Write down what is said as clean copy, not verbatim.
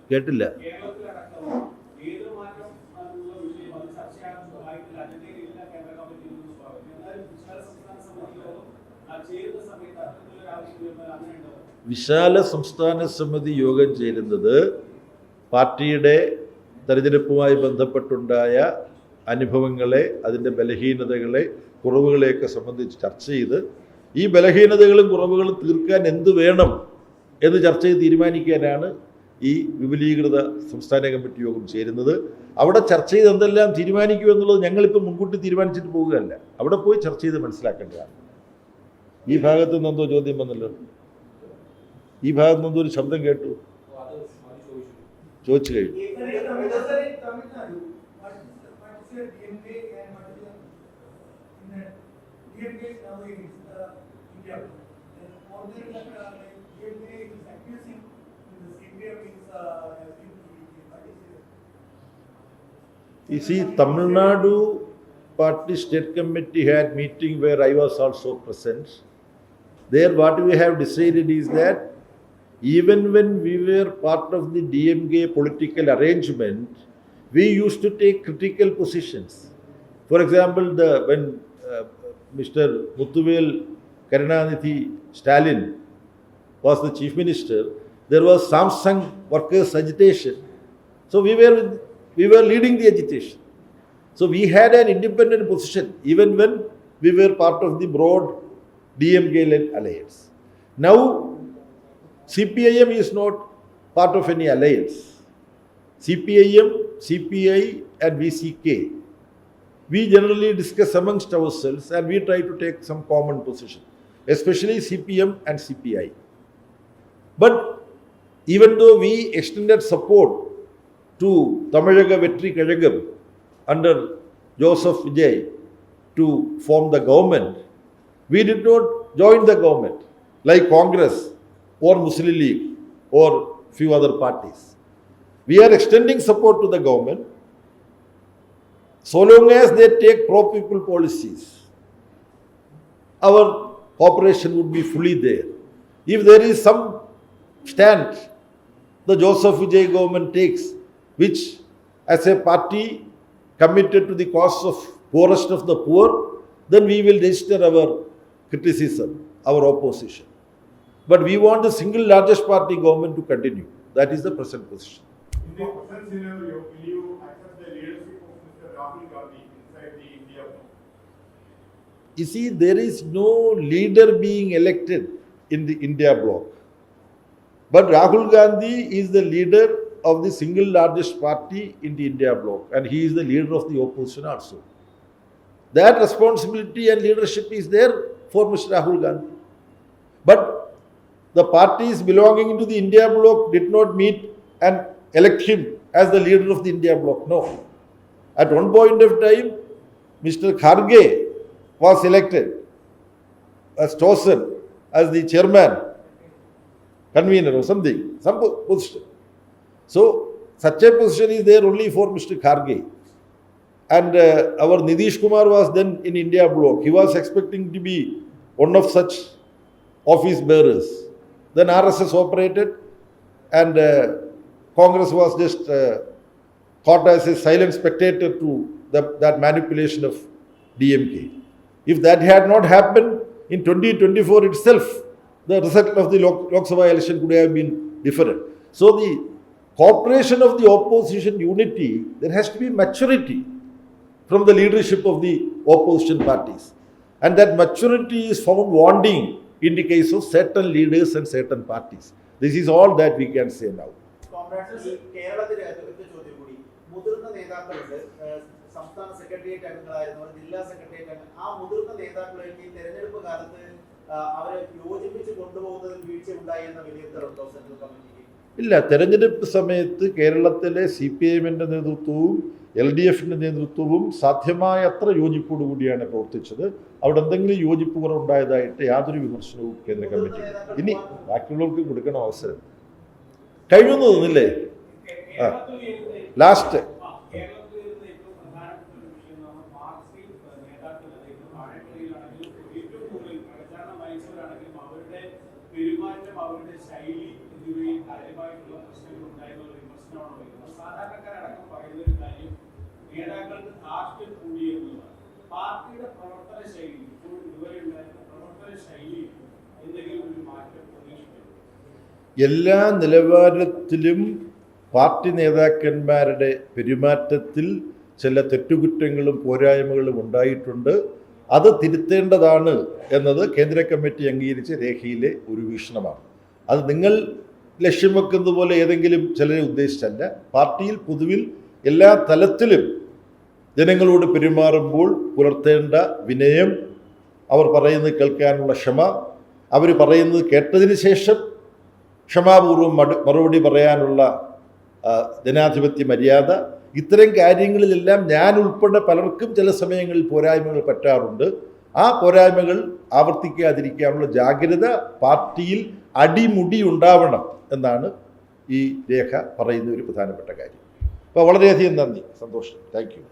കേട്ടില്ല. വിശാല സംസ്ഥാന സമിതി യോഗം ചേരുന്നത് പാർട്ടിയുടെ തെരഞ്ഞെടുപ്പുമായി ബന്ധപ്പെട്ടുണ്ടായ അനുഭവങ്ങളെ, അതിൻ്റെ ബലഹീനതകളെ, കുറവുകളെയൊക്കെ സംബന്ധിച്ച് ചർച്ച ചെയ്ത് ഈ ബലഹീനതകളും കുറവുകളും തീർക്കാൻ എന്ത് വേണം എന്ന് ചർച്ച ചെയ്ത് തീരുമാനിക്കാനാണ് ഈ വിപുലീകൃത സംസ്ഥാന കമ്മിറ്റി യോഗം ചേരുന്നത്. അവിടെ ചർച്ച ചെയ്ത് എന്തെല്ലാം തീരുമാനിക്കും എന്നുള്ളത് ഞങ്ങളിപ്പോൾ മുൻകൂട്ടി തീരുമാനിച്ചിട്ട് പോവുകയല്ല, അവിടെ പോയി ചർച്ച ചെയ്ത് മനസ്സിലാക്കേണ്ടതാണ്. ഈ ഭാഗത്ത് നിന്ന് എന്തോ ചോദ്യം വന്നല്ലോ, ഈ ഭാഗത്ത് നിന്ന് എന്തോ ഒരു ശബ്ദം കേട്ടു, ചോദിച്ചു കഴിഞ്ഞു. You see, Tamil Nadu Party State Committee had meeting where I was also present. There what we have decided is that even when we were part of the DMK political arrangement, we used to take critical positions. For example, when Mr. Muthuvel Karunanidhi Stalin was the chief minister, there was Samsung workers agitation. So we were leading the agitation. So we had an independent position even when we were part of the broad DMK-led alliance. Now CPIM is not part of any alliance. CPIM, CPI and VCK, we generally discuss amongst ourselves and we try to take some common position, especially CPM and CPI. But even though we extended support to Tamilaga Vetri Kazhagam under Joseph Vijay to form the government, we did not join the government like Congress or Muslim League or few other parties. We are extending support to the government so long as they take pro-people policies. Our cooperation would be fully there. If there is some stand the Joseph Vijay government takes, which as a party committed to the cause of poorest of the poor, then we will register our criticism, our opposition. But we want the single largest party government to continue. That is the present position. In the present scenario, will you accept the leadership of Mr. Rahul Gandhi inside the India bloc? You see, there is no leader being elected in the India bloc. But Rahul Gandhi is the leader of the single largest party in the India bloc, and he is the leader of the opposition also. That responsibility and leadership is there for Mr. Rahul Gandhi. But the parties belonging to the India bloc did not meet and elect him as the leader of the India bloc. No. At one point of time, Mr. Kharge was elected, as chosen as the chairman, convener or something, some position. So such a position is there only for Mr. Kharge. And our Nitish Kumar was then in India bloc. He was expecting to be one of such office bearers. Then RSS operated and Congress was just caught as a silent spectator to that manipulation of DMK. If that had not happened in 2024 itself, the result of the Lok Sabha election could have been different. So the cooperation of the opposition unity, there has to be maturity from the leadership of the opposition parties. And that maturity is found wanting in the case of certain leaders and certain parties. This is all that we can say now. സംസ്ഥാന secretariat അംഗങ്ങളായിരുന്നവർ, ജില്ലാ secretariat ആ മുതിർന്ന നേതാക്കളെയും ഈ തെരഞ്ഞെടുപ്പ് കാലത്ത് അവരെ യോജിപ്പിച്ച് കൊണ്ടുപോകുന്നതിൽ വീഴ്ച ഉണ്ടായി എന്ന വിലയിരുത്തലുണ്ടോ സെൻട്രൽ കമ്മിറ്റിക്ക്? ഇല്ല, തെരഞ്ഞെടുപ്പ് സമയത്ത് കേരളത്തിലെ CPIMന്റെ നേതൃത്വവും LDF നേതൃത്വവും സാധ്യമായ അത്ര യോജിപ്പോടുകൂടിയാണ് പ്രവർത്തിച്ചത്. അവിടെ എന്തെങ്കിലും യോജിപ്പ് കുറവുണ്ടായതായിട്ട് യാതൊരു വിമർശനവും കേന്ദ്ര കമ്മിറ്റി. ഇനി ബാക്കിയുള്ളവർക്ക് കൊടുക്കണം അവസരം. കഴിഞ്ഞു തോന്നില്ലേ? ലാസ്റ്റ് അവരുടെ ശൈലി എന്നിവയിൽ കാര്യമായിട്ടുള്ള പ്രശ്നങ്ങൾ ഉണ്ടായെന്നുള്ള വിമർശനമാണ് വരുന്നത്. സാധാരണക്കാരടക്കം പറയുന്ന ഒരു കാര്യം നേതാക്കൾക്ക് ധാർഷ്ട്യം കൂടിയെന്നുള്ളതാണ്. പാർട്ടിയുടെ പ്രവർത്തന ശൈലി ഇപ്പോൾ ഇതുവരെ ഉണ്ടായിരുന്ന പ്രവർത്തന ശൈലി എന്തെങ്കിലും ഒരു മാറ്റം പ്രതീക്ഷിക്കുന്നു? എല്ലാ നിലവാരത്തിലും പാർട്ടി നേതാക്കന്മാരുടെ പെരുമാറ്റത്തിൽ ചില തെറ്റുകുറ്റങ്ങളും പോരായ്മകളും ഉണ്ടായിട്ടുണ്ട്. അത് തിരുത്തേണ്ടതാണ് എന്നത് കേന്ദ്ര കമ്മിറ്റി അംഗീകരിച്ച രേഖയിലെ ഒരു വീക്ഷണമാണ്. അത് നിങ്ങൾ ലക്ഷ്യം വെക്കുന്നത് പോലെ ഏതെങ്കിലും ചിലരെ ഉദ്ദേശിച്ചല്ല. പാർട്ടിയിൽ പൊതുവിൽ എല്ലാ തലത്തിലും ജനങ്ങളോട് പെരുമാറുമ്പോൾ പുലർത്തേണ്ട വിനയം, അവർ പറയുന്നത് കേൾക്കാനുള്ള ക്ഷമ, അവർ പറയുന്നത് കേട്ടതിന് ശേഷം ക്ഷമാപൂർവം മറുപടി പറയാനുള്ള ജനാധിപത്യ മര്യാദ, ഇത്തരം കാര്യങ്ങളിലെല്ലാം ഞാൻ ഉൾപ്പെടെ പലർക്കും ചില സമയങ്ങളിൽ പോരായ്മകൾ പറ്റാറുണ്ട്. ആ പോരായ്മകൾ ആവർത്തിക്കാതിരിക്കാനുള്ള ജാഗ്രത പാർട്ടിയിൽ അടിമുടി ഉണ്ടാവണം എന്നാണ് ഈ രേഖ പറയുന്ന ഒരു പ്രധാനപ്പെട്ട കാര്യം. അപ്പോൾ വളരെയധികം നന്ദി, സന്തോഷം, താങ്ക് യു.